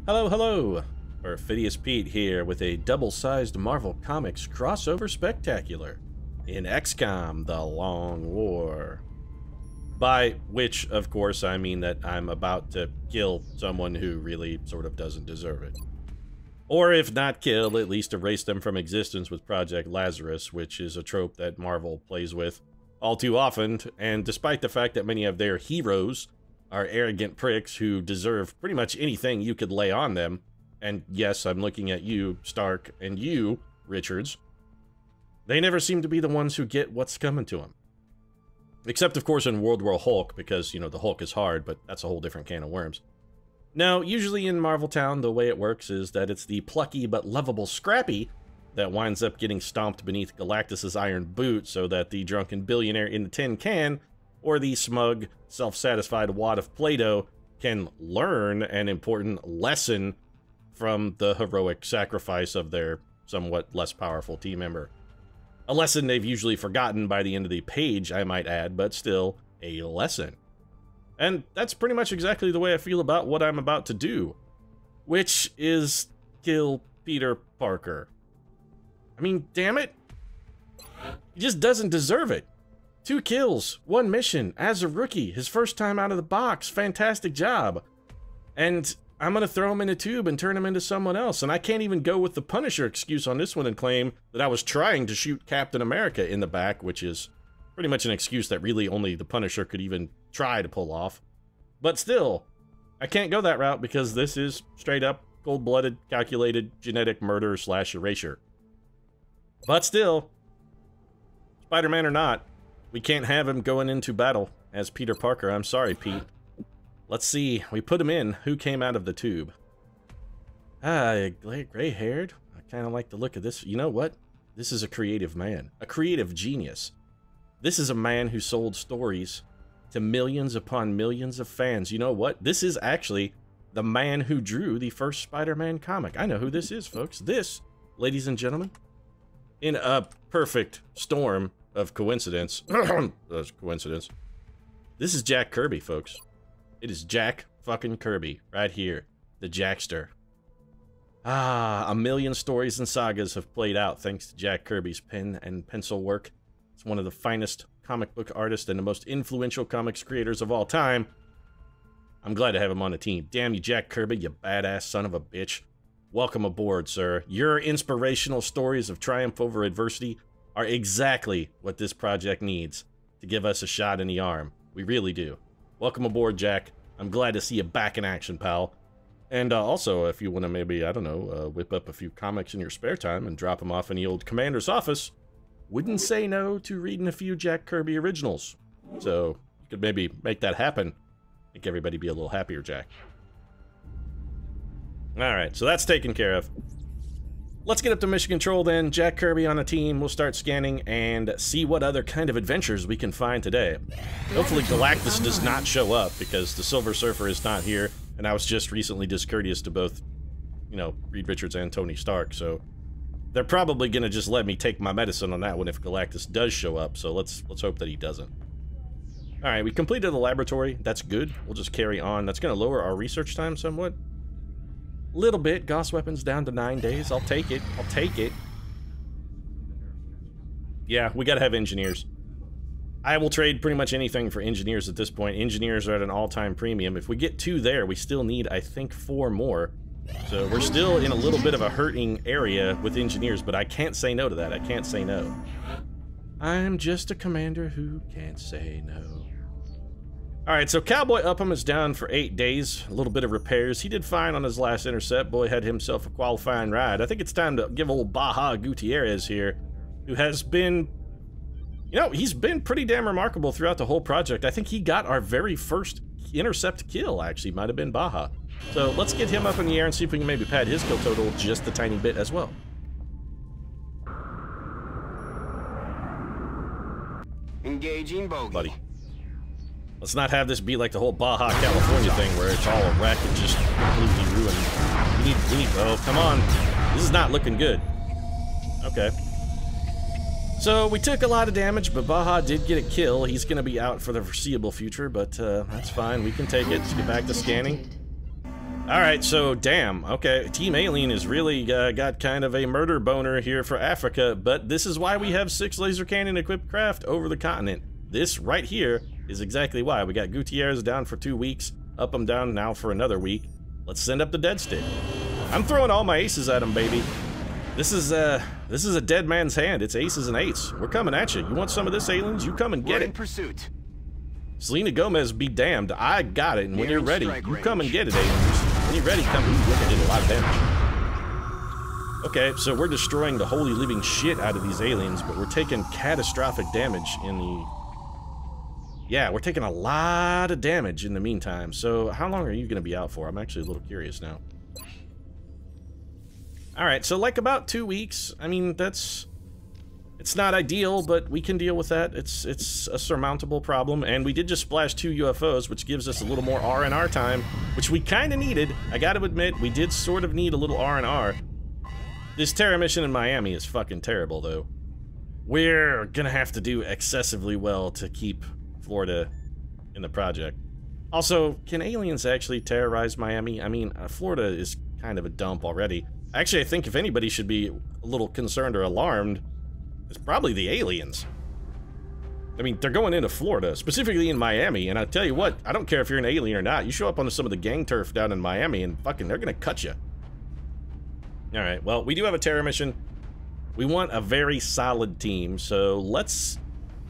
Hello, hello! Perfidious Pete here with a double-sized Marvel Comics crossover spectacular in XCOM, The Long War. By which, of course, I mean that I'm about to kill someone who really sort of doesn't deserve it. Or if not kill, at least erase them from existence with Project Lazarus, which is a trope that Marvel plays with all too often, and despite the fact that many of their heroes are arrogant pricks who deserve pretty much anything you could lay on them, and yes, I'm looking at you, Stark, and you, Richards, they never seem to be the ones who get what's coming to them. Except, of course, in World War Hulk, because, you know, the Hulk is hard, but that's a whole different can of worms. Now, usually in Marvel Town, the way it works is that it's the plucky but lovable Scrappy that winds up getting stomped beneath Galactus's iron boot so that the drunken billionaire in the tin can, or the smug, self-satisfied wad of Play-Doh, can learn an important lesson from the heroic sacrifice of their somewhat less powerful team member. A lesson they've usually forgotten by the end of the page, I might add, but still a lesson. And that's pretty much exactly the way I feel about what I'm about to do, which is kill Peter Parker. I mean, damn it, he just doesn't deserve it. 2 kills, 1 mission, as a rookie, his first time out of the box, fantastic job. And I'm gonna throw him in a tube and turn him into someone else, and I can't even go with the Punisher excuse on this one and claim that I was trying to shoot Captain America in the back, which is pretty much an excuse that really only the Punisher could even try to pull off. But still, I can't go that route because this is straight up cold-blooded, calculated, genetic murder / erasure. But still, Spider-Man or not, we can't have him going into battle as Peter Parker. I'm sorry, Pete. Let's see. We put him in. Who came out of the tube? Gray-haired. I kind of like the look of this. You know what? This is a creative man. A creative genius. This is a man who sold stories to millions upon millions of fans. You know what? This is actually the man who drew the first Spider-Man comic. I know who this is, folks. This, ladies and gentlemen, in a perfect storm of coincidence, coincidence, this is Jack Kirby, folks. It is Jack fucking Kirby, right here, the Jackster. Ah, a million stories and sagas have played out thanks to Jack Kirby's pen and pencil work. It's one of the finest comic book artists and the most influential comics creators of all time. I'm glad to have him on the team. Damn you, Jack Kirby, you badass son of a bitch. Welcome aboard, sir. Your inspirational stories of triumph over adversity are exactly what this project needs to give us a shot in the arm. We really do. Welcome aboard, Jack. I'm glad to see you back in action, pal. And also, if you want to maybe, I don't know, whip up a few comics in your spare time and drop them off in the old commander's office, wouldn't say no to reading a few Jack Kirby originals. So, you could maybe make that happen. Make everybody be a little happier, Jack. Alright, so that's taken care of. Let's get up to mission control then. Jack Kirby on a team. We'll start scanning and see what other kind of adventures we can find today. Hopefully Galactus does not show up because the Silver Surfer is not here, and I was just recently discourteous to both, you know, Reed Richards and Tony Stark, so they're probably gonna just let me take my medicine on that one if Galactus does show up, so let's hope that he doesn't. Alright, we completed the laboratory. That's good. We'll just carry on. That's gonna lower our research time somewhat. Little bit. Gauss weapons down to 9 days. I'll take it. I'll take it. Yeah, we gotta have engineers. I will trade pretty much anything for engineers at this point. Engineers are at an all-time premium. If we get 2 there, we still need, I think, 4 more. So we're still in a little bit of a hurting area with engineers, but I can't say no to that. I can't say no. I'm just a commander who can't say no. Alright, so Cowboy Upham is down for 8 days. A little bit of repairs. He did fine on his last intercept. Boy had himself a qualifying ride. I think it's time to give old Baja Gutierrez here, who has been, you know, he's been pretty damn remarkable throughout the whole project. I think he got our very first intercept kill, actually. Might have been Baja. So let's get him up in the air and see if we can maybe pad his kill total just a tiny bit as well. Engaging bogey. Buddy. Let's not have this be like the whole Baja California thing where it's all a wreck and just completely ruined. We need, oh, come on. This is not looking good. Okay. So we took a lot of damage, but Baja did get a kill. He's going to be out for the foreseeable future, but that's fine. We can take it. Let's get back to scanning. Alright, so damn, okay, Team Alien has really got kind of a murder boner here for Africa, but this is why we have 6 laser cannon equipped craft over the continent. This right here is exactly why. We got Gutierrez down for 2 weeks, up him down now for another week. Let's send up the dead stick. I'm throwing all my aces at him, baby. This is a dead man's hand. It's aces and eights. We're coming at you. You want some of this, aliens? You come and get it. In pursuit. Selena Gomez, be damned. I got it, and when you're ready, you come and get it, aliens. When you're ready, come. Ooh, look, I did a lot of damage. Okay, so we're destroying the holy living shit out of these aliens, but we're taking catastrophic damage in the... Yeah, we're taking a lot of damage in the meantime. So how long are you going to be out for? I'm actually a little curious now. Alright, so like about 2 weeks. I mean, that's... It's not ideal, but we can deal with that. It's a surmountable problem, and we did just splash 2 UFOs, which gives us a little more R&R time, which we kind of needed. I gotta admit, we did sort of need a little R&R. This terror mission in Miami is fucking terrible, though. We're gonna have to do excessively well to keep Florida in the project. Also, can aliens actually terrorize Miami? I mean, Florida is kind of a dump already. Actually, I think if anybody should be a little concerned or alarmed, it's probably the aliens. I mean, they're going into Florida, specifically in Miami, and I tell you what, I don't care if you're an alien or not, you show up on some of the gang turf down in Miami and fucking, they're gonna cut you. Alright, well, we do have a terror mission. We want a very solid team, so let's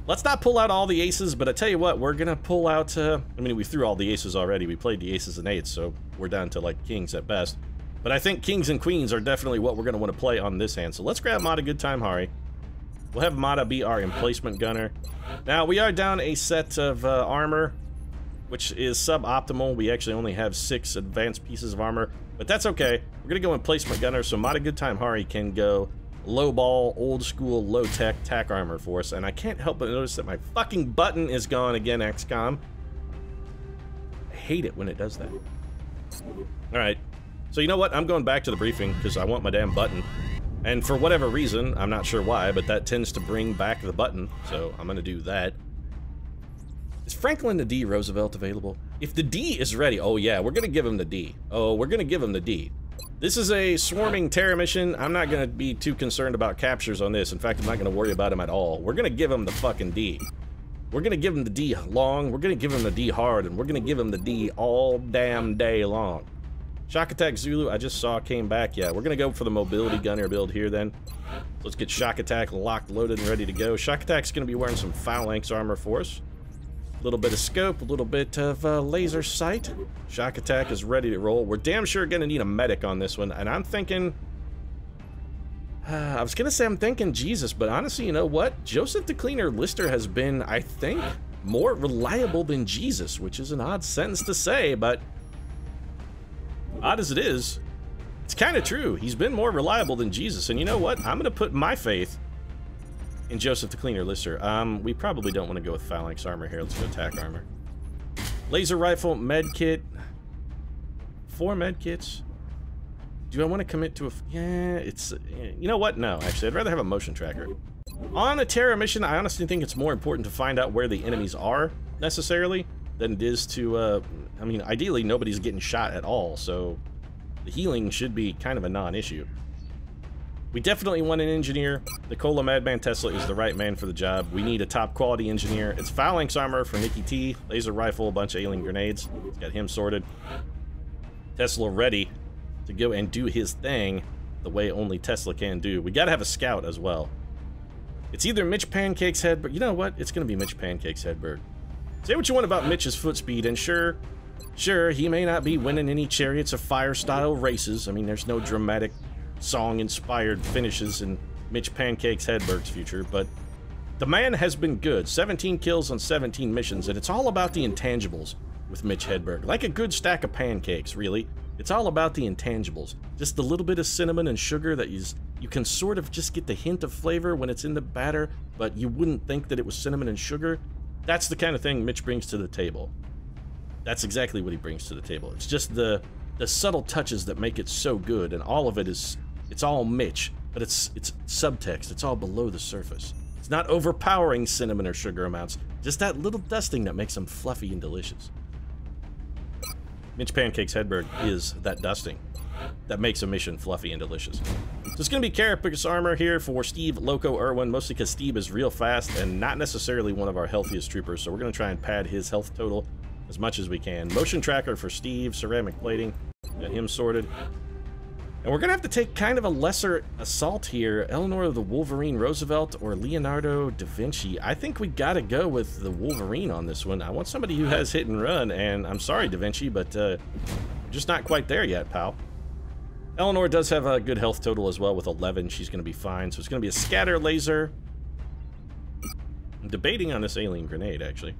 not pull out all the aces, but I tell you what, we're gonna pull out, I mean, we threw all the aces already, we played the aces and eights, so we're down to, like, kings at best. But I think kings and queens are definitely what we're gonna want to play on this hand, so let's grab Mata Good Time Hari. We'll have Mata be our emplacement gunner. Now, we are down a set of armor, which is suboptimal. We actually only have 6 advanced pieces of armor, but that's okay. We're gonna go emplacement gunner, so Mata Good Time Hari can go low ball, old school, low tech, tack armor for us, and I can't help but notice that my fucking button is gone again, XCOM. I hate it when it does that. Alright, so you know what? I'm going back to the briefing, because I want my damn button. And for whatever reason, I'm not sure why, but that tends to bring back the button, so I'm gonna do that. Is Franklin the D Roosevelt available? If the D is ready, oh yeah, we're gonna give him the D. Oh, we're gonna give him the D. This is a swarming terror mission. I'm not gonna be too concerned about captures on this. In fact, I'm not gonna worry about him at all. We're gonna give him the fucking D. We're gonna give him the D long, we're gonna give him the D hard, and we're gonna give him the D all damn day long. Shock Attack Zulu, I just saw, came back. Yeah, we're going to go for the mobility gunner build here then. So let's get Shock Attack locked, loaded, and ready to go. Shock Attack's going to be wearing some phalanx armor for us. A little bit of scope, a little bit of laser sight. Shock Attack is ready to roll. We're damn sure going to need a medic on this one, and I'm thinking... I was going to say I'm thinking Jesus, but honestly, you know what? Joseph the Cleaner Lister has been, I think, more reliable than Jesus, which is an odd sentence to say, but... Odd as it is, it's kind of true. He's been more reliable than Jesus, and you know what? I'm going to put my faith in Joseph the Cleaner Lister. We probably don't want to go with phalanx armor here. Let's go attack armor. Laser rifle, med kit. 4 med kits. Do I want to commit to a... Yeah, it's... You know what? No, actually, I'd rather have a motion tracker. On a terror mission, I honestly think it's more important to find out where the enemies are, necessarily, than it is to, I mean, ideally, nobody's getting shot at all, so the healing should be kind of a non-issue. We definitely want an engineer. Nikola Madman Tesla is the right man for the job. We need a top-quality engineer. It's phalanx armor for Nikki T, laser rifle, a bunch of alien grenades. It's got him sorted. Tesla ready to go and do his thing the way only Tesla can do. We gotta have a scout as well. It's either Mitch Pancakes Hedberg. You know what? It's gonna be Mitch Pancakes Hedberg. Say what you want about Mitch's foot speed, and sure, he may not be winning any Chariots of Fire-style races. I mean, there's no dramatic, song-inspired finishes in Mitch Pancakes Hedberg's future, but the man has been good. 17 kills on 17 missions, and it's all about the intangibles with Mitch Hedberg. Like a good stack of pancakes, really. It's all about the intangibles. Just the little bit of cinnamon and sugar that you can sort of just get the hint of flavor when it's in the batter, but you wouldn't think that it was cinnamon and sugar. That's the kind of thing Mitch brings to the table. That's exactly what he brings to the table. It's just the subtle touches that make it so good, and all of it is, it's all Mitch, but it's subtext. It's all below the surface. It's not overpowering cinnamon or sugar amounts, just that little dusting that makes them fluffy and delicious. Mitch Pancakes Hedberg is that dusting that makes a mission fluffy and delicious. So it's going to be Carapace Armor here for Steve Loco Irwin, mostly because Steve is real fast and not necessarily one of our healthiest troopers, so we're going to try and pad his health total as much as we can. Motion Tracker for Steve, Ceramic Plating, got him sorted. And we're going to have to take kind of a lesser assault here. Eleanor the Wolverine Roosevelt or Leonardo da Vinci. I think we got to go with the Wolverine on this one. I want somebody who has hit and run, and I'm sorry, da Vinci, but just not quite there yet, pal. Eleanor does have a good health total as well with 11. She's going to be fine. So it's going to be a scatter laser. I'm debating on this alien grenade, actually.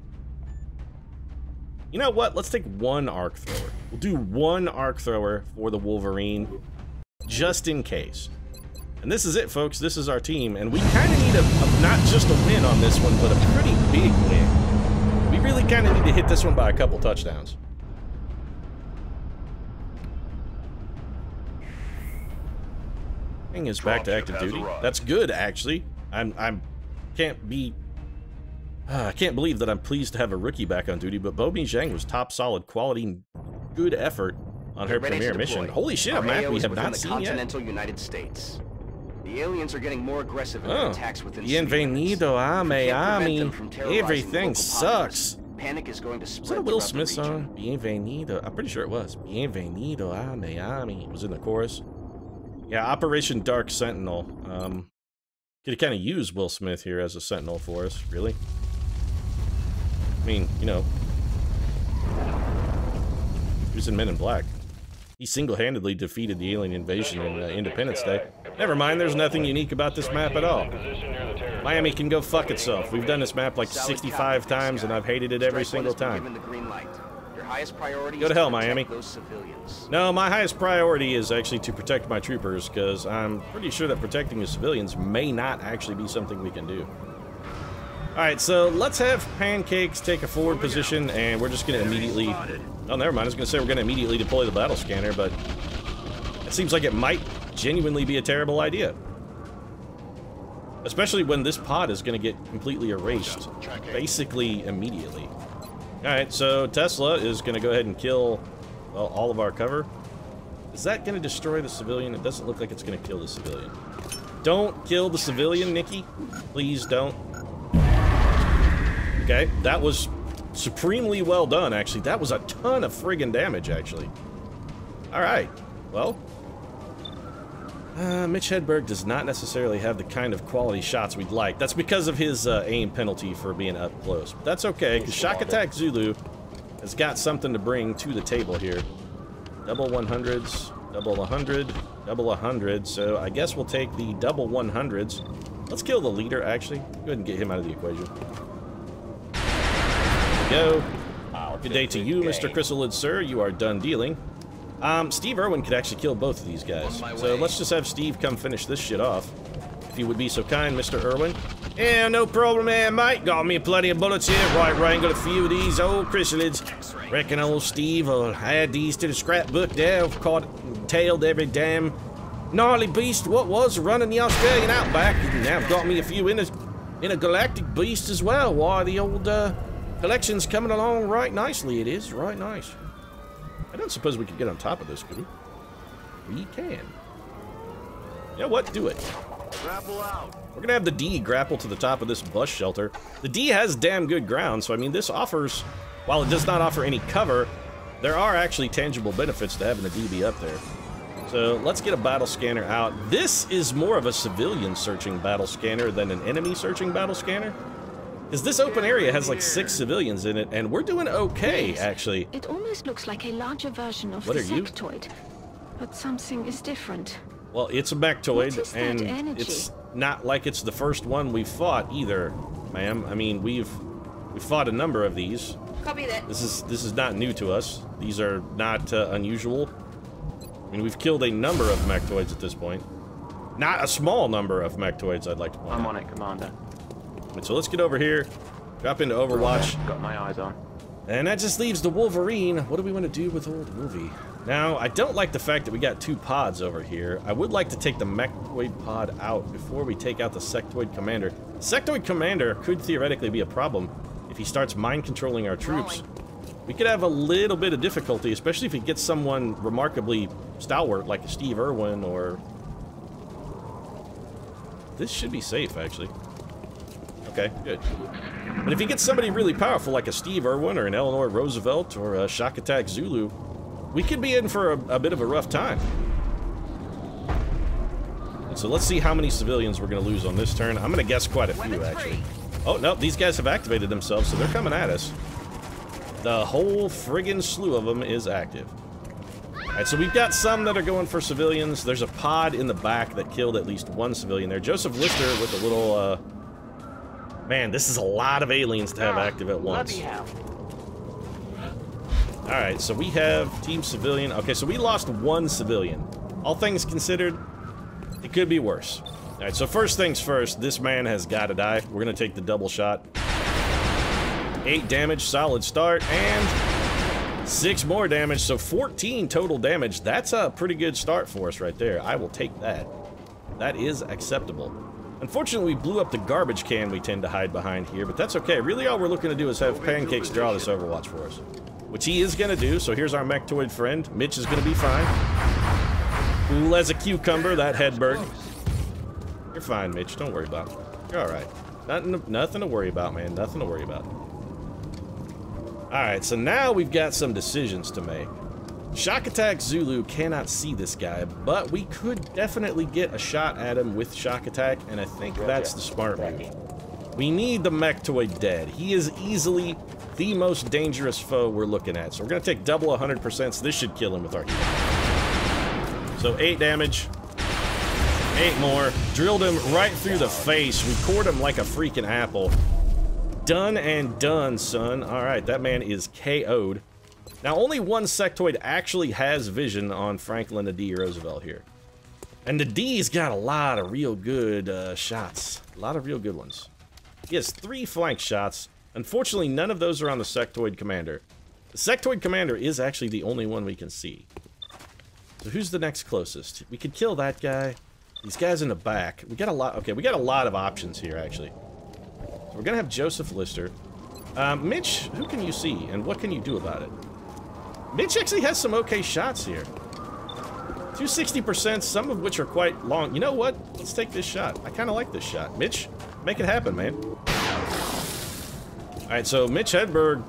You know what? Let's take one arc thrower. We'll do one arc thrower for the Wolverine, just in case. And this is it, folks. This is our team. And we kind of need not just a win on this one, but a pretty big win. We really kind of need to hit this one by a couple touchdowns. Is back to active duty. That's good, actually. I can't believe that I'm pleased to have a rookie back on duty, but Bobi Zhang was top solid quality, good effort on her premiere mission. Holy shit, a map we have not seen yet. Continental United States. The aliens are getting more aggressive in their attacks within Bienvenido a Miami. Everything sucks. Panic is going to spread. Was that a Will Smith song? Bienvenido. I'm pretty sure it was. Bienvenido a Miami. It was in the chorus. Yeah, Operation Dark Sentinel. Could kind of use Will Smith here as a sentinel for us, really. I mean, you know, he was in Men in Black. He single-handedly defeated the alien invasion in Independence Day. Never mind, there's nothing unique about this map at all. Miami can go fuck itself. We've done this map like 65 times, and I've hated it every single time. Go to hell, Miami. No, my highest priority is actually to protect my troopers, because I'm pretty sure that protecting the civilians may not actually be something we can do. Alright, so let's have Pancakes take a forward position, and we're just going to immediately... Oh, never mind. I was going to say we're going to immediately deploy the battle scanner, but it seems like it might genuinely be a terrible idea. Especially when this pod is going to get completely erased, basically immediately. Alright, so Tesla is going to go ahead and kill, well, all of our cover. Is that going to destroy the civilian? It doesn't look like it's going to kill the civilian. Don't kill the civilian, Nikki. Please don't. Okay, that was supremely well done, actually. That was a ton of friggin' damage, actually. Alright, well. Mitch Hedberg does not necessarily have the kind of quality shots we'd like. That's because of his aim penalty for being up close. But that's okay, because Shock Attack Zulu has got something to bring to the table here. Double 100s, double 100, double 100. So I guess we'll take the double 100s. Let's kill the leader, actually. Go ahead and get him out of the equation. There we go. Good day to you, Mr. Chrysalid, sir. You are done dealing. Steve Irwin could actually kill both of these guys. So let's just have Steve come finish this shit off. If you would be so kind, Mr. Irwin. Yeah, no problem there, mate. Got me plenty of bullets here. Right, wrangled a few of these old chrysalids. Reckon old Steve will add these to the scrapbook there. I've caught and tailed every damn gnarly beast what was running the Australian outback. And now I've got me a few intergalactic beasts as well. Why, the old collection's coming along right nicely. It is right nice. I don't suppose we could get on top of this, could we? We can. You know what? Do it. Grapple out. We're gonna have the D grapple to the top of this bus shelter. The D has damn good ground, so I mean, this offers, while it does not offer any cover, there are actually tangible benefits to having the D be up there. So let's get a battle scanner out. This is more of a civilian searching battle scanner than an enemy searching battle scanner. Because this open area has like 6 civilians in it, and we're doing okay, yes, actually. It almost looks like a larger version of What the are you? sectoid, but something is different. Well, it's a Mechtoid, What is that and energy? it's not like it's the first one we've fought either, ma'am. I mean, we've fought a number of these. Copy that. This is not new to us. These are not unusual. I mean, we've killed a number of Mechtoids at this point. Not a small number of Mechtoids, I'd like to point out. I'm on it, Commander. So let's get over here, drop into Overwatch. Got my eyes on. And that just leaves the Wolverine. What do we want to do with old Wolvie? Now, I don't like the fact that we got 2 pods over here. I would like to take the Mechtoid pod out before we take out the Sectoid Commander. Sectoid Commander could theoretically be a problem if he starts mind controlling our troops we could have a little bit of difficulty, especially if he gets someone remarkably stalwart like a Steve Irwin or... This should be safe, actually. Okay, good. But if he gets somebody really powerful like a Steve Irwin or an Eleanor Roosevelt or a Shock Attack Zulu, we could be in for a bit of a rough time. So let's see how many civilians we're going to lose on this turn. I'm going to guess quite a few, actually. Oh, no, these guys have activated themselves, so they're coming at us. The whole friggin' slew of them is active. Alright, so we've got some that are going for civilians. There's a pod in the back that killed at least one civilian there. Joseph Lister with a little, Man, this is a lot of aliens to have active at once. Alright, so we have Team Civilian. Okay, so we lost one civilian. All things considered, it could be worse. Alright, so first things first, this man has got to die. We're going to take the double shot. 8 damage, solid start, and 6 more damage, so 14 total damage. That's a pretty good start for us right there. I will take that. That is acceptable. Unfortunately, we blew up the garbage can we tend to hide behind here, but that's okay. Really, all we're looking to do is have Pancakes draw this Overwatch for us, which he is going to do, so here's our Mechtoid friend. Mitch is going to be fine. Cool as a cucumber, that Hedberg. You're fine, Mitch. Don't worry about it. You're all right. Nothing to worry about, man. Nothing to worry about. Alright, so now we've got some decisions to make. Shock Attack Zulu cannot see this guy, but we could definitely get a shot at him with Shock Attack, and I think that's the smart move. We need the Mechtoid dead. He is easily the most dangerous foe we're looking at, so we're going to take double 100%, so this should kill him with our heal. So 8 damage. 8 more. Drilled him right through the face. We cored him like a freaking apple. Done and done, son. Alright, that man is KO'd. Now, only one sectoid actually has vision on Franklin the D. Roosevelt here. And the D's got a lot of real good shots. A lot of real good ones. He has 3 flank shots. Unfortunately, none of those are on the sectoid commander. The sectoid commander is actually the only one we can see. So who's the next closest? We could kill that guy. These guys in the back. We got a lot. Okay, we got a lot of options here, actually. We're gonna have Joseph Lister. Mitch, who can you see, and what can you do about it? Mitch actually has some okay shots here. 260%, some of which are quite long. You know what? Let's take this shot. I kind of like this shot. Mitch, make it happen, man. Alright, so Mitch Hedberg,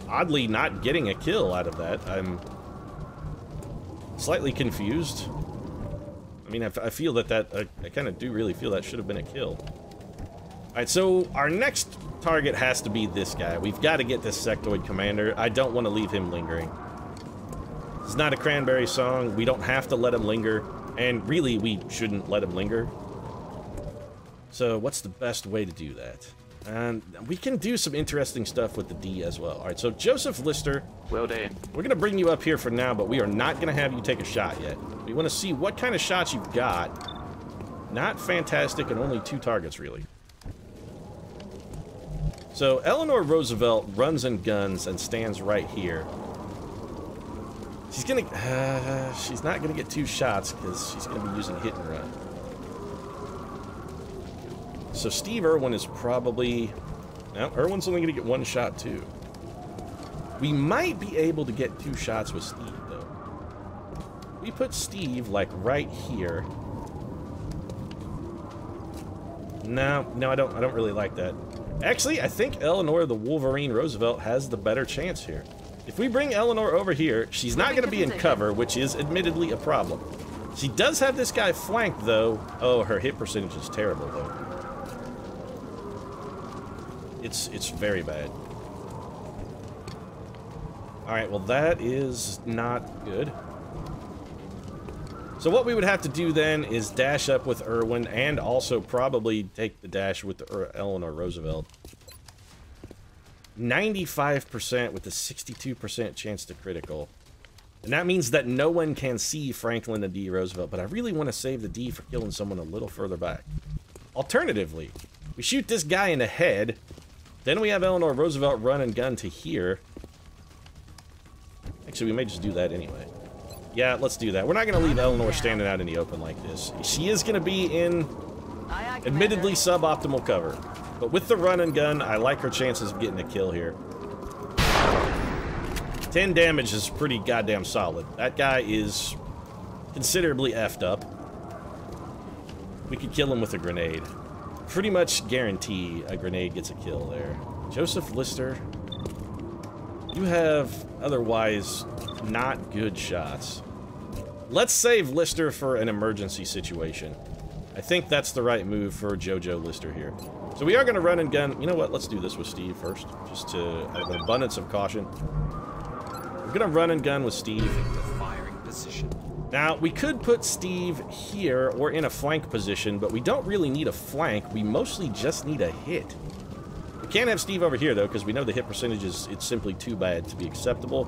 oddly not getting a kill out of that. I'm slightly confused. I mean, I feel that I kind of do really feel that should have been a kill. Alright, so our next target has to be this guy. We've got to get this sectoid commander. I don't want to leave him lingering. It's not a Cranberry song. We don't have to let him linger. And really, we shouldn't let him linger. So what's the best way to do that? And we can do some interesting stuff with the D as well. Alright, so Joseph Lister. Well done. We're going to bring you up here for now, but we are not going to have you take a shot yet. We want to see what kind of shots you've got. Not fantastic and only 2 targets, really. So, Eleanor Roosevelt runs and guns and stands right here. She's gonna... she's not gonna get 2 shots because she's gonna be using hit and run. So, Steve Irwin is probably... No, Irwin's only gonna get 1 shot, too. We might be able to get 2 shots with Steve, though. We put Steve, like, right here. No, I don't really like that. Actually, I think Eleanor the Wolverine Roosevelt has the better chance here. If we bring Eleanor over here, she's not going to be in cover, which is admittedly a problem. She does have this guy flanked, though. Oh, her hit percentage is terrible, though. It's very bad. Alright, well, that is not good. So what we would have to do then is dash up with Irwin and also probably take the dash with Eleanor Roosevelt. 95% with a 62% chance to critical. And that means that no one can see Franklin the D. Roosevelt, but I really want to save the D for killing someone a little further back. Alternatively, we shoot this guy in the head, then we have Eleanor Roosevelt run and gun to here. Actually, we may just do that anyway. Yeah, let's do that. We're not going to leave Eleanor standing out in the open like this. She is going to be in, admittedly, suboptimal cover. But with the run and gun, I like her chances of getting a kill here. 10 damage is pretty goddamn solid. That guy is considerably effed up. We could kill him with a grenade. Pretty much guarantee a grenade gets a kill there. Joseph Lister, you have otherwise not good shots. Let's save Lister for an emergency situation. I think that's the right move for Jojo Lister here. So we are going to run and gun. You know what? Let's do this with Steve first, just to have an abundance of caution. We're going to run and gun with Steve. Firing position. Now, we could put Steve here or in a flank position, but we don't really need a flank. We mostly just need a hit. We can't have Steve over here, though, because we know the hit percentage is it's simply too bad to be acceptable.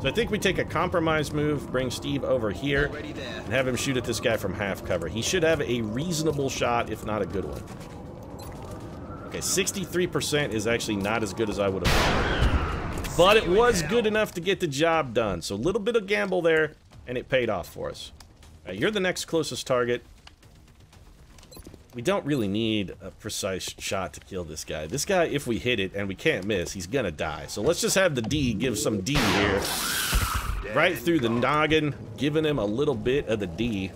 So I think we take a compromise move, bring Steve over here, and have him shoot at this guy from half cover. He should have a reasonable shot, if not a good one. Okay, 63% is actually not as good as I would have thought. But it was good enough to get the job done. So a little bit of gamble there, and it paid off for us. All right, you're the next closest target. We don't really need a precise shot to kill this guy. This guy, if we hit it and we can't miss, he's gonna die. So let's just have the D give some D here. Right through the noggin, giving him a little bit of the D.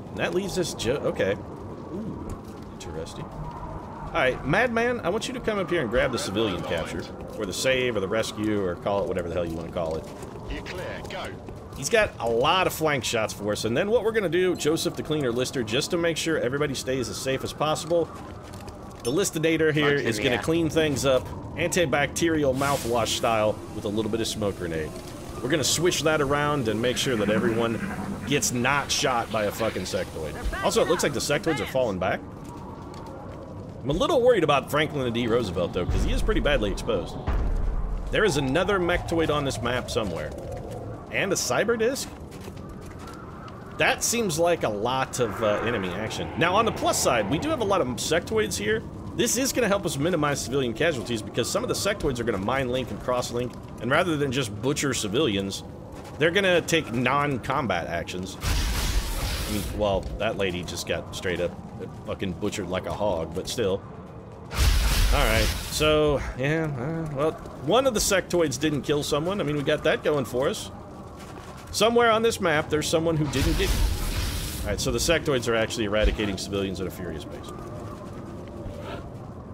And that leaves us okay. Ooh, interesting. Alright, Madman, I want you to come up here and grab the civilian capture. Or the save, or the rescue, or call it whatever the hell you want to call it. You're clear, go. He's got a lot of flank shots for us, and then what we're going to do, Joseph the Cleaner Lister, just to make sure everybody stays as safe as possible, the Listinator here is going to clean things up, antibacterial mouthwash style, with a little bit of smoke grenade. We're going to switch that around and make sure that everyone gets not shot by a fucking sectoid. Also, it looks like the sectoids are falling back. I'm a little worried about Franklin D. Roosevelt, though, because he is pretty badly exposed. There is another mechtoid on this map somewhere. And a cyber disc? That seems like a lot of enemy action. Now, on the plus side, we do have a lot of sectoids here. This is going to help us minimize civilian casualties because some of the sectoids are going to mine link and cross link, and rather than just butcher civilians, they're going to take non-combat actions. I mean, well, that lady just got straight up fucking butchered like a hog, but still. Alright, so, yeah, well, one of the sectoids didn't kill someone. I mean, we got that going for us. Somewhere on this map, there's someone who didn't get... Alright, so the sectoids are actually eradicating civilians at a furious pace.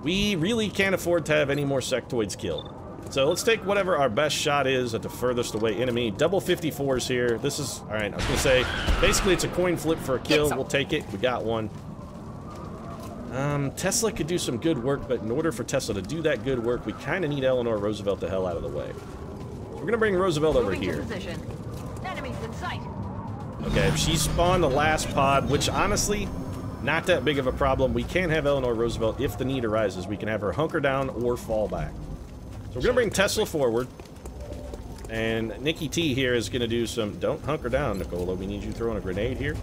We really can't afford to have any more sectoids killed. So let's take whatever our best shot is at the furthest away enemy. Double 54s here. This is... Alright, I was gonna say, basically it's a coin flip for a kill. We'll take it. We got one. Tesla could do some good work, but in order for Tesla to do that good work, we kind of need Eleanor Roosevelt the hell out of the way. So we're gonna bring Roosevelt over here. Enemies in sight. Okay, she spawned the last pod, which honestly, not that big of a problem. We can have Eleanor Roosevelt if the need arises. We can have her hunker down or fall back. So we're gonna bring Tesla forward. And Nikki T here is gonna do some... Don't hunker down, Nicola. We need you throwing a grenade here.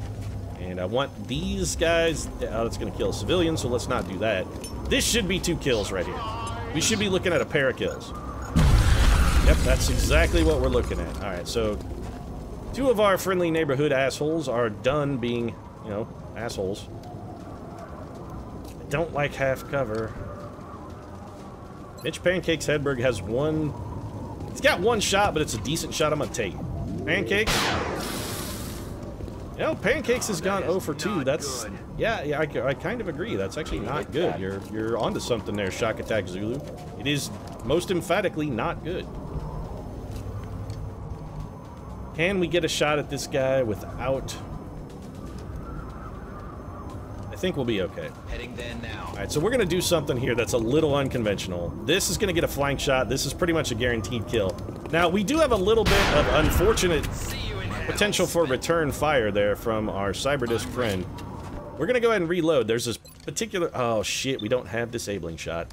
And I want these guys... Oh, that's gonna kill a civilian, so let's not do that. This should be 2 kills right here. We should be looking at a pair of kills. Yep, that's exactly what we're looking at. Alright, so... 2 of our friendly neighborhood assholes are done being, you know, assholes. I don't like half cover. Mitch Pancakes Hedberg has one... He's got 1 shot, but it's a decent shot I'm gonna take. Pancakes? You know, Pancakes has gone 0 for 2. That's... Yeah, I kind of agree. That's actually not good. You're onto something there, Shock Attack Zulu. It is most emphatically not good. Can we get a shot at this guy without... I think we'll be okay. Heading there now. Alright, so we're going to do something here that's a little unconventional. This is going to get a flank shot. This is pretty much a guaranteed kill. Now, we do have a little bit of unfortunate potential for return fire there from our Cyberdisc friend. We're going to go ahead and reload. There's this particular... Oh, shit, we don't have disabling shot.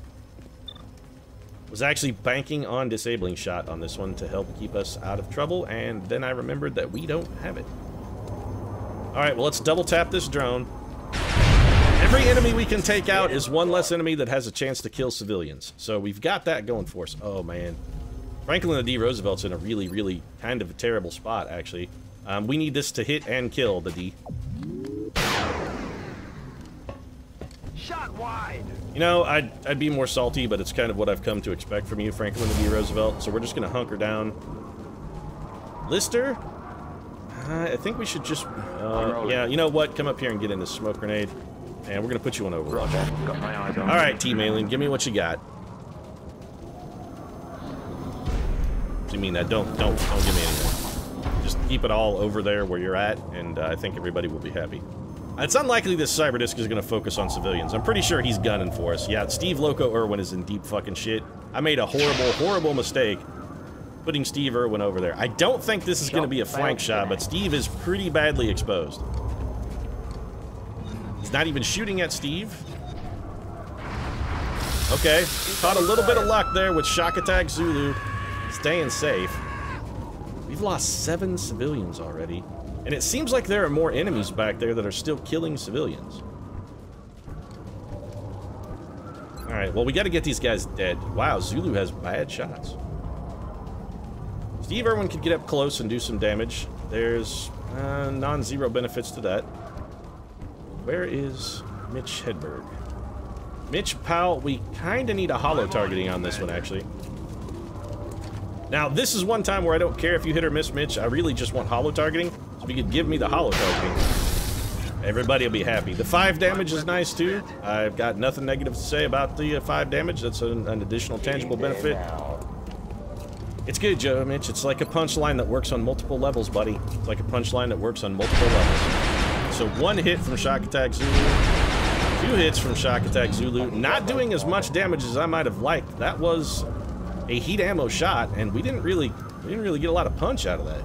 Was actually banking on disabling shot on this one to help keep us out of trouble, and then I remembered that we don't have it. Alright, well, let's double tap this drone. Every enemy we can take out is 1 less enemy that has a chance to kill civilians. So we've got that going for us. Oh, man. Franklin D. Roosevelt's in a really, really kind of a terrible spot, actually. We need this to hit and kill the D. Shot wide. You know, I'd be more salty, but it's kind of what I've come to expect from you, Franklin D. Roosevelt, so we're just gonna hunker down. Lister? I think we should just, yeah, you know what? Come up here and get in this smoke grenade, and we're gonna put you on Overwatch. Got my eyes on. Alright, Team Alien, give me what you got. What do you mean that? Don't give me anything. Just keep it all over there where you're at, and I think everybody will be happy. It's unlikely this Cyberdisc is going to focus on civilians. I'm pretty sure he's gunning for us. Yeah, Steve Loco Irwin is in deep fucking shit. I made a horrible, horrible mistake putting Steve Irwin over there. I don't think this is going to be a flank shot, but Steve is pretty badly exposed. He's not even shooting at Steve. Okay, caught a little bit of luck there with Shock Attack Zulu. Staying safe. We've lost 7 civilians already. And it seems like there are more enemies back there that are still killing civilians. Alright, well, we gotta get these guys dead. Wow, Zulu has bad shots. Steve Irwin could get up close and do some damage. There's non-zero benefits to that. Where is Mitch Hedberg? Mitch Powell, we kinda need a holo targeting on this one, actually. Now, this is one time where I don't care if you hit or miss, Mitch. I really just want holo targeting. So if you could give me the holo targeting, everybody will be happy. The 5 damage is nice, too. I've got nothing negative to say about the 5 damage. That's an additional tangible benefit. It's good, Joe, Mitch. It's like a punchline that works on multiple levels, buddy. It's like a punchline that works on multiple levels. So 1 hit from Shock Attack Zulu. 2 hits from Shock Attack Zulu. Not doing as much damage as I might have liked. That was a heat ammo shot, and we didn't really get a lot of punch out of that.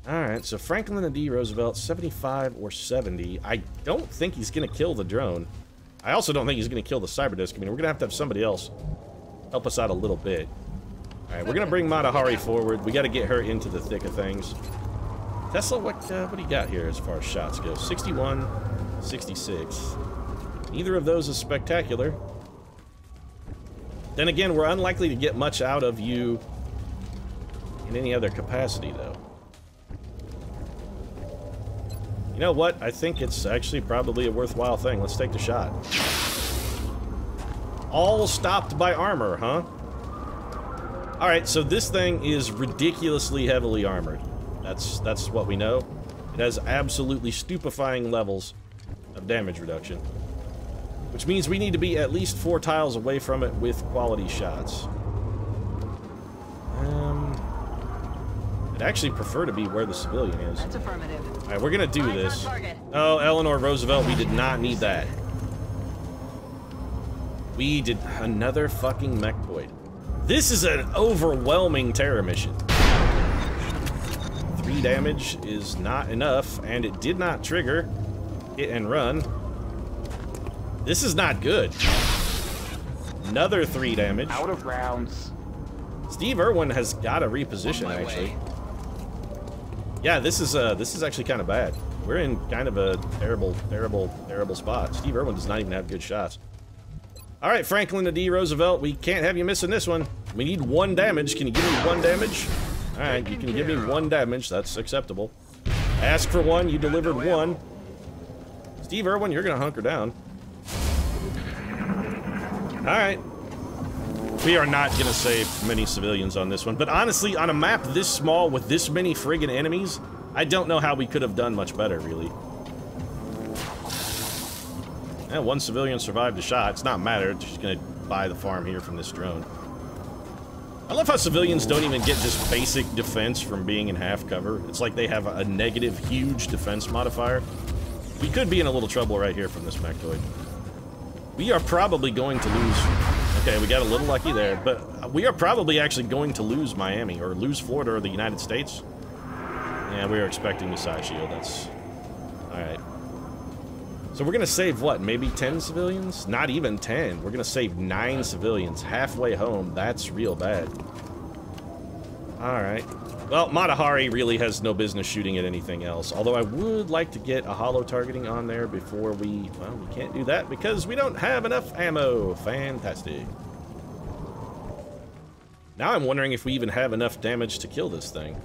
Alright, so Franklin D. Roosevelt, 75 or 70. I don't think he's gonna kill the drone. I also don't think he's gonna kill the Cyberdisc. I mean, we're gonna have somebody else help us out a little bit. Alright, we're gonna bring Matahari forward. We gotta get her into the thick of things. Tesla, what do you got here as far as shots go? 61, 66. Neither of those is spectacular. Then again, we're unlikely to get much out of you in any other capacity, though. You know what? I think it's actually probably a worthwhile thing. Let's take the shot. All stopped by armor, huh? Alright, so this thing is ridiculously heavily armored. That's what we know. It has absolutely stupefying levels of damage reduction. Which means we need to be at least 4 tiles away from it with quality shots. I'd actually prefer to be where the civilian is. That's affirmative. Alright, we're gonna do this. Oh, Eleanor Roosevelt, we did not need that. We did another fucking mechtoid. This is an overwhelming terror mission. 3 damage is not enough, and it did not trigger hit and run. This is not good. Another 3 damage. Out of rounds. Steve Irwin has got to reposition, actually. Yeah, this is actually kind of bad. We're in kind of a terrible, terrible, terrible spot. Steve Irwin does not even have good shots. All right, Franklin D. Roosevelt, we can't have you missing this one. We need 1 damage. Can you give me 1 damage? All right, you can give me 1 damage. That's acceptable. Ask for 1. You delivered 1. Steve Irwin, you're gonna hunker down. Alright. We are not gonna save many civilians on this one, but honestly, on a map this small with this many friggin' enemies, I don't know how we could have done much better, really. Yeah, 1 civilian survived a shot. It's not matter. It's just gonna buy the farm here from this drone. I love how civilians don't even get just basic defense from being in half cover. It's like they have a negative, huge defense modifier. We could be in a little trouble right here from this mechtoid. We are probably going to lose... Okay, we got a little lucky there, but we are probably actually going to lose Miami, or lose Florida or the United States. Yeah, we are expecting the side shield. That's... Alright. So we're gonna save, what, maybe 10 civilians? Not even 10. We're gonna save 9 civilians halfway home. That's real bad. Alright. Well, Matahari really has no business shooting at anything else, although I would like to get a holo targeting on there before we... Well, we can't do that because we don't have enough ammo. Fantastic. Now I'm wondering if we even have enough damage to kill this thing.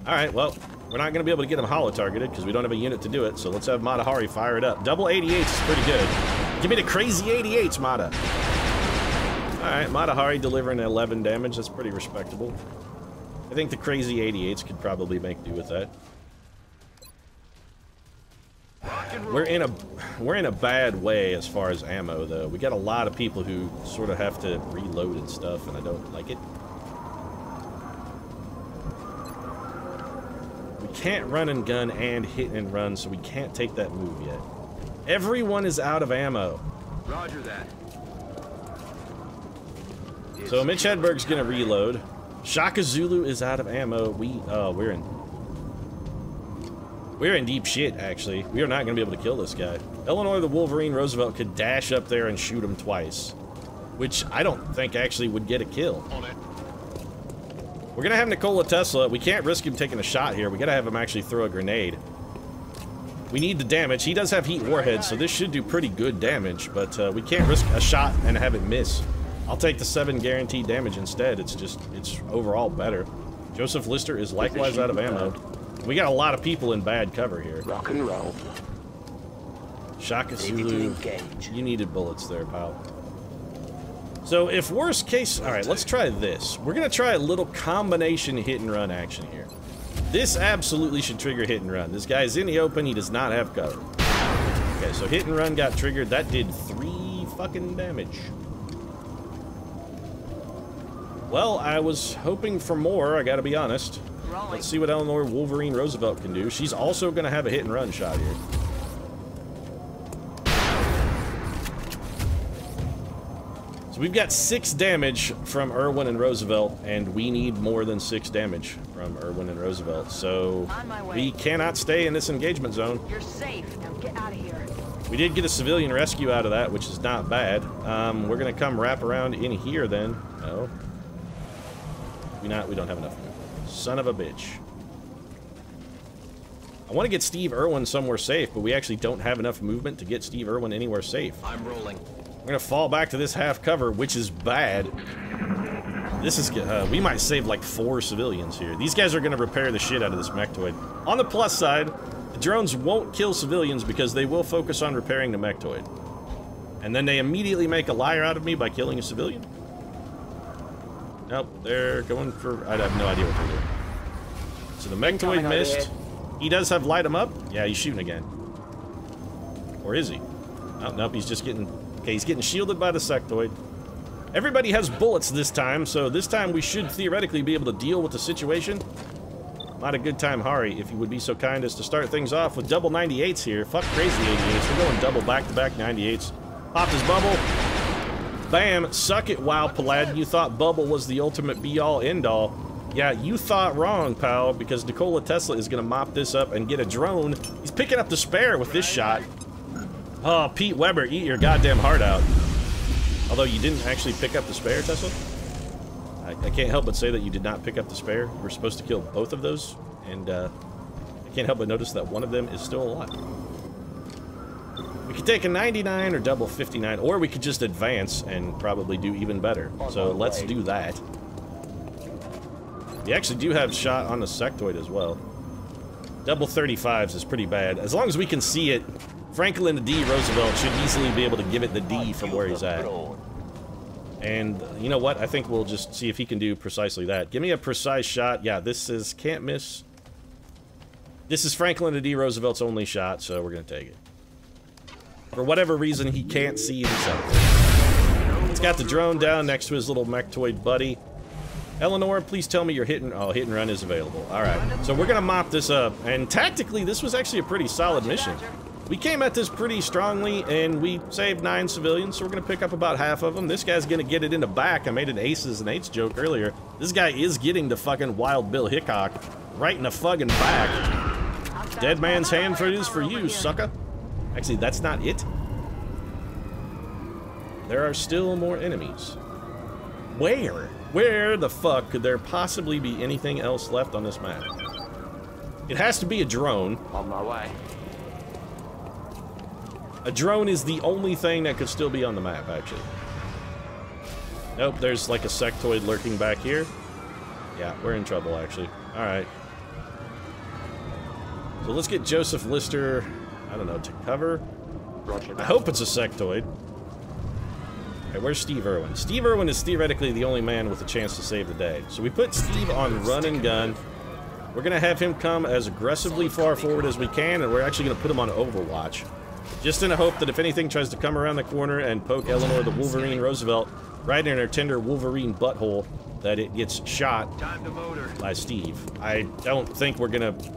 Alright, well, we're not going to be able to get him holo-targeted because we don't have a unit to do it, so let's have Matahari fire it up. Double 88s is pretty good. Give me the crazy 88s, Mata. Alright, Matahari delivering 11 damage, that's pretty respectable. I think the crazy 88s could probably make do with that. We're in a bad way as far as ammo, though. We got a lot of people who sort of have to reload and stuff, and I don't like it. We can't run and gun and hit and run, so we can't take that move yet. Everyone is out of ammo. Roger that. So Mitch Hedberg's gonna reload. Shaka Zulu is out of ammo. We're in deep shit, actually. We are not going to be able to kill this guy. Eleanor the Wolverine Roosevelt could dash up there and shoot him twice, which I don't think actually would get a kill. We're going to have Nikola Tesla. We can't risk him taking a shot here. We got to have him actually throw a grenade. We need the damage. He does have heat warheads, so this should do pretty good damage, but we can't risk a shot and have it miss. I'll take the 7 guaranteed damage instead. It's overall better. Joseph Lister is likewise out of ammo. We got a lot of people in bad cover here. Rock and roll. Shaka Zulu, you needed bullets there, pal. So if worst case, all right, let's try this. We're gonna try a little combination hit and run action here. This absolutely should trigger hit and run. This guy's in the open, he does not have cover. Okay, so hit and run got triggered. That did 3 fucking damage. Well, I was hoping for more, I gotta be honest. Let's see what Eleanor Wolverine Roosevelt can do. She's also gonna have a hit and run shot here. So we've got 6 damage from Irwin and Roosevelt, and we need more than 6 damage from Irwin and Roosevelt. So we cannot stay in this engagement zone. You're safe. Now get out of here. We did get a civilian rescue out of that, which is not bad. We're gonna come wrap around in here then. No. We don't have enough movement. Son of a bitch. I want to get Steve Irwin somewhere safe, but we actually don't have enough movement to get Steve Irwin anywhere safe. I'm rolling. We're gonna fall back to this half cover, which is bad. This is we might save like 4 civilians here. These guys are gonna repair the shit out of this mechtoid. On the plus side, the drones won't kill civilians because they will focus on repairing the mechtoid. And then they immediately make a liar out of me by killing a civilian. Nope, they're going for... I have no idea what they're doing. So the mechtoid missed. He does have light him up. Yeah, he's shooting again. Or is he? Oh, nope, he's just getting... Okay, he's getting shielded by the sectoid. Everybody has bullets this time, so this time we should theoretically be able to deal with the situation. Not a good time, Hari, if you would be so kind as to start things off with double 98s here. Fuck crazy 88s. We're going double back-to-back 98s. Pop his bubble. Bam! Suck it, WoW Paladin. You thought bubble was the ultimate be-all, end-all. Yeah, you thought wrong, pal, because Nikola Tesla is gonna mop this up and get a drone. He's picking up the spare with this shot. Oh, Pete Weber, eat your goddamn heart out. Although you didn't actually pick up the spare, Tesla. I can't help but say that you did not pick up the spare. You were supposed to kill both of those, and I can't help but notice that one of them is still alive. We could take a 99 or double 59, or we could just advance and probably do even better. So let's do that. We actually do have shot on the sectoid as well. Double 35s is pretty bad. As long as we can see it, Franklin the D. Roosevelt should easily be able to give it the D from where he's at. And you know what? I think we'll just see if he can do precisely that. Give me a precise shot. Yeah, this is can't miss. This is Franklin the D. Roosevelt's only shot, so we're gonna take it. For whatever reason, he can't see himself. He's got the drone down next to his little mechtoid buddy. Eleanor, please tell me your hit and run is available. All right, so we're gonna mop this up. And tactically, this was actually a pretty solid mission. We came at this pretty strongly, and we saved 9 civilians, so we're gonna pick up about half of them. This guy's gonna get it in the back. I made an aces and eights joke earlier. This guy is getting the fucking Wild Bill Hickok right in the fucking back. Dead man's hand for it is for you, sucker. Actually, that's not it. There are still more enemies. Where? Where the fuck could there possibly be anything else left on this map? It has to be a drone. On my way. A drone is the only thing that could still be on the map, actually. Nope, there's like a sectoid lurking back here. Yeah, we're in trouble, actually. Alright. So let's get Joseph Lister, I don't know, to cover. I hope it's a sectoid. Okay, where's Steve Irwin? Steve Irwin is theoretically the only man with a chance to save the day. So we put Steve on run and gun. We're going to have him come as aggressively far forward as we can, and we're actually going to put him on Overwatch. Just in the hope that if anything tries to come around the corner and poke Eleanor the Wolverine Roosevelt right in her tender Wolverine butthole, that it gets shot by Steve. I don't think we're going to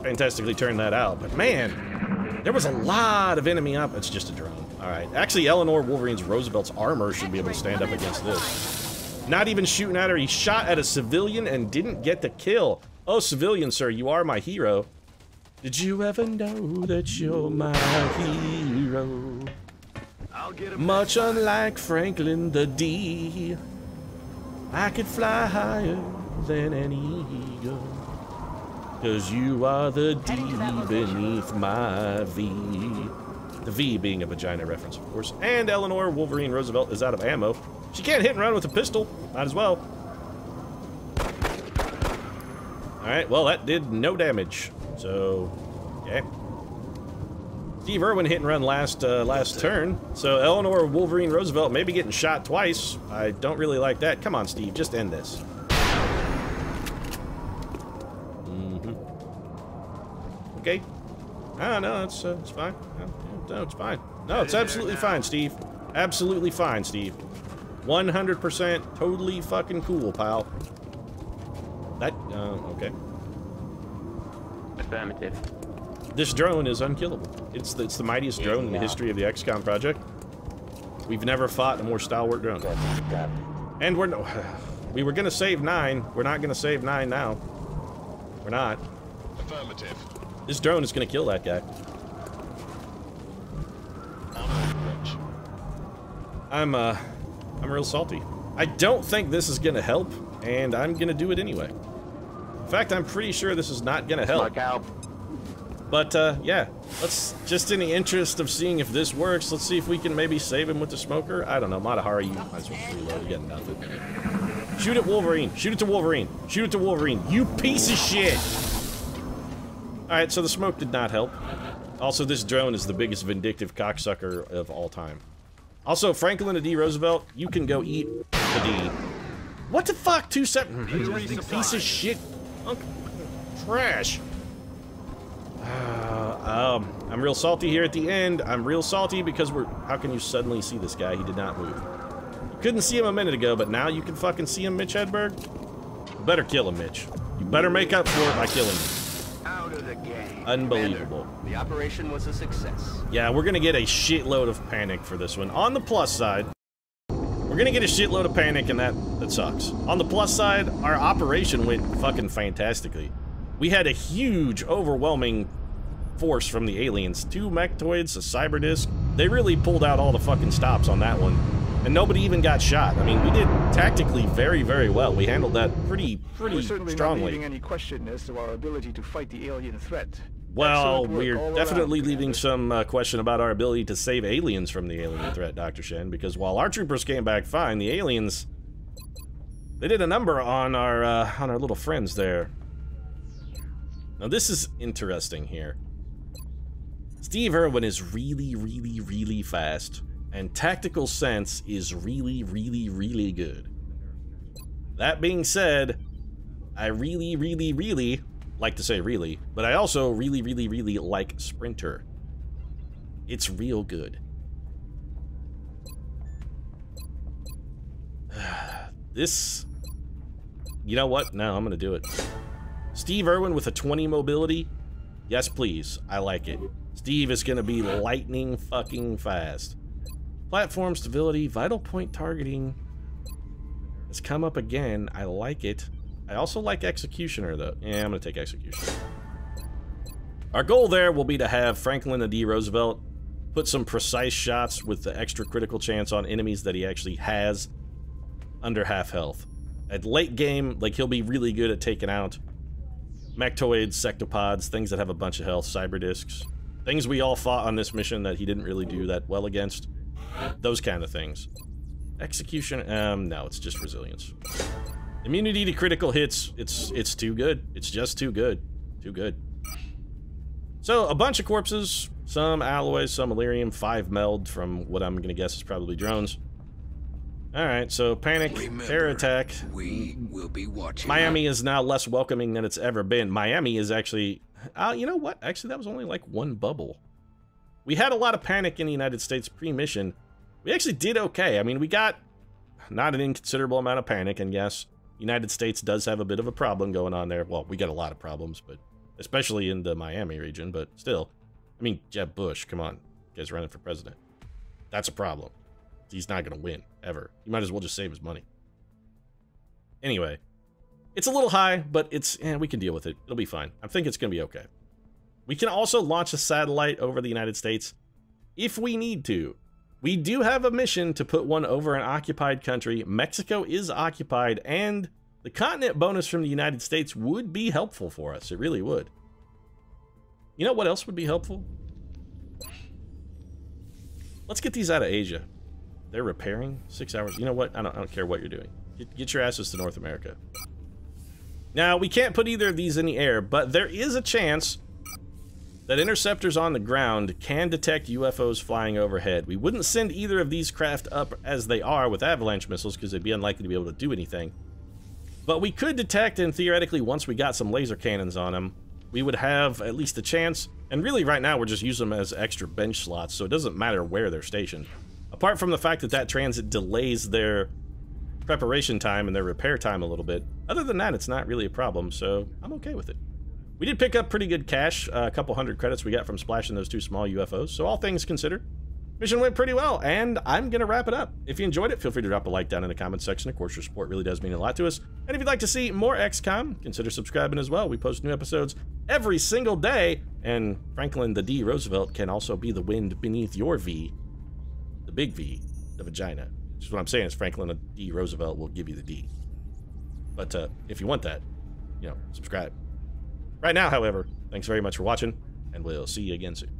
fantastically turn that out, but man, there was a lot of enemy up. It's just a drone. Alright, actually Eleanor Wolverine's Roosevelt's armor should be able to stand up against this. Not even shooting at her, he shot at a civilian and didn't get the kill. Oh, civilian, sir, you are my hero. Did you ever know that you're my hero? Much unlike Franklin the D, I could fly higher than an eagle. 'Cause you are the D beneath my V. The V being a vagina reference, of course. And Eleanor Wolverine Roosevelt is out of ammo. She can't hit and run with a pistol. Might as well. Alright, well, that did no damage. So, okay. Steve Irwin hit and run last turn. So Eleanor Wolverine Roosevelt may be getting shot twice. I don't really like that. Come on, Steve, just end this. Okay. Ah, no, it's fine. No, it's fine. No, it's absolutely fine, Steve. Absolutely fine, Steve. 100% totally fucking cool, pal. That, okay. Affirmative. This drone is unkillable. It's the mightiest drone in the history of the XCOM project. We've never fought a more stalwart drone. And we were gonna save 9. We're not gonna save 9 now. We're not. Affirmative. This drone is gonna kill that guy. I'm real salty. I don't think this is gonna help, and I'm gonna do it anyway. In fact, I'm pretty sure this is not gonna help. But, yeah. Let's, just in the interest of seeing if this works, let's see if we can maybe save him with the smoker. I don't know, Matahari, you might as well reload, you got nothing. Shoot at Wolverine! Shoot it to Wolverine! Shoot it to Wolverine! You piece of shit! Alright, so the smoke did not help. Also, this drone is the biggest vindictive cocksucker of all time. Also, Franklin D. Roosevelt, you can go eat the D. What the fuck? 2 7. Piece of shit. Trash. I'm real salty here at the end. I'm real salty because how can you suddenly see this guy? He did not move. You couldn't see him a minute ago, but now you can fucking see him, Mitch Hedberg. You better kill him, Mitch. You better make up for it by killing him. Out of the game. Unbelievable. Commander, the operation was a success. Yeah, we're gonna get a shitload of panic for this one. On the plus side, we're gonna get a shitload of panic, and that sucks. On the plus side, our operation went fucking fantastically. We had a huge, overwhelming force from the aliens. 2 mechtoids, a cyberdisk. They really pulled out all the fucking stops on that one. And nobody even got shot. I mean, we did tactically very, very well. We handled that pretty We're certainly strongly. not leaving any question as to our ability to fight the alien threat. Well, Excellent work we're all definitely around, leaving Commander. some question about our ability to save aliens from the alien threat, Dr. Shen, because while our troopers came back fine, the aliens, they did a number on our little friends there. Now, this is interesting here. Steve Irwin is really, really, really fast, and tactical sense is really, really, really good. That being said, I really, really, really like to say really, but I also really, really, really like Sprinter. It's real good. This, you know what? No, I'm gonna do it. Steve Irwin with a 20 mobility? Yes, please. I like it. Steve is gonna be lightning fucking fast. Platform stability, vital point targeting has come up again. I like it. I also like Executioner, though. Yeah, I'm gonna take Executioner. Our goal there will be to have Franklin D. Roosevelt put some precise shots with the extra critical chance on enemies that he actually has under half health. At late game, like, he'll be really good at taking out mechtoids, sectopods, things that have a bunch of health, cyberdisks, things we all fought on this mission that he didn't really do that well against. Those kind of things. Execution, no, it's just resilience. Immunity to critical hits, it's too good. It's just too good. Too good. So, a bunch of corpses, some alloys, some Illyrium, 5 meld from what I'm gonna guess is probably drones. Alright, so panic, terror attack. We will be watching. Miami is now less welcoming than it's ever been. Miami is actually... you know what? Actually, that was only like 1 bubble. We had a lot of panic in the United States pre-mission. We actually did okay. I mean, we got not an inconsiderable amount of panic, and yes, United States does have a bit of a problem going on there. Well, we got a lot of problems, but especially in the Miami region, but still. I mean, Jeb Bush, come on. You guys running for president. That's a problem. He's not going to win, ever. He might as well just save his money. Anyway, it's a little high, but it's, we can deal with it. It'll be fine. I think it's going to be okay. We can also launch a satellite over the United States if we need to. We do have a mission to put one over an occupied country. Mexico is occupied, and the continent bonus from the United States would be helpful for us. It really would. You know what else would be helpful? Let's get these out of Asia. They're repairing 6 hours. You know what? I don't care what you're doing. Get your asses to North America. Now, we can't put either of these in the air, but there is a chance that interceptors on the ground can detect UFOs flying overhead. We wouldn't send either of these craft up as they are with avalanche missiles because they'd be unlikely to be able to do anything. But we could detect, and theoretically, once we got some laser cannons on them, we would have at least a chance. And really, right now, we're just using them as extra bench slots, so it doesn't matter where they're stationed. Apart from the fact that that transit delays their preparation time and their repair time a little bit, other than that, it's not really a problem, so I'm okay with it. We did pick up pretty good cash, a couple hundred credits we got from splashing those 2 small UFOs, so all things considered, mission went pretty well, and I'm going to wrap it up. If you enjoyed it, feel free to drop a like down in the comments section. Of course, your support really does mean a lot to us. And if you'd like to see more XCOM, consider subscribing as well. We post new episodes every single day, and Franklin the D. Roosevelt can also be the wind beneath your V, the big V, the vagina. Just what I'm saying is Franklin D. Roosevelt will give you the D. But if you want that, subscribe. Right now, however, thanks very much for watching, and we'll see you again soon.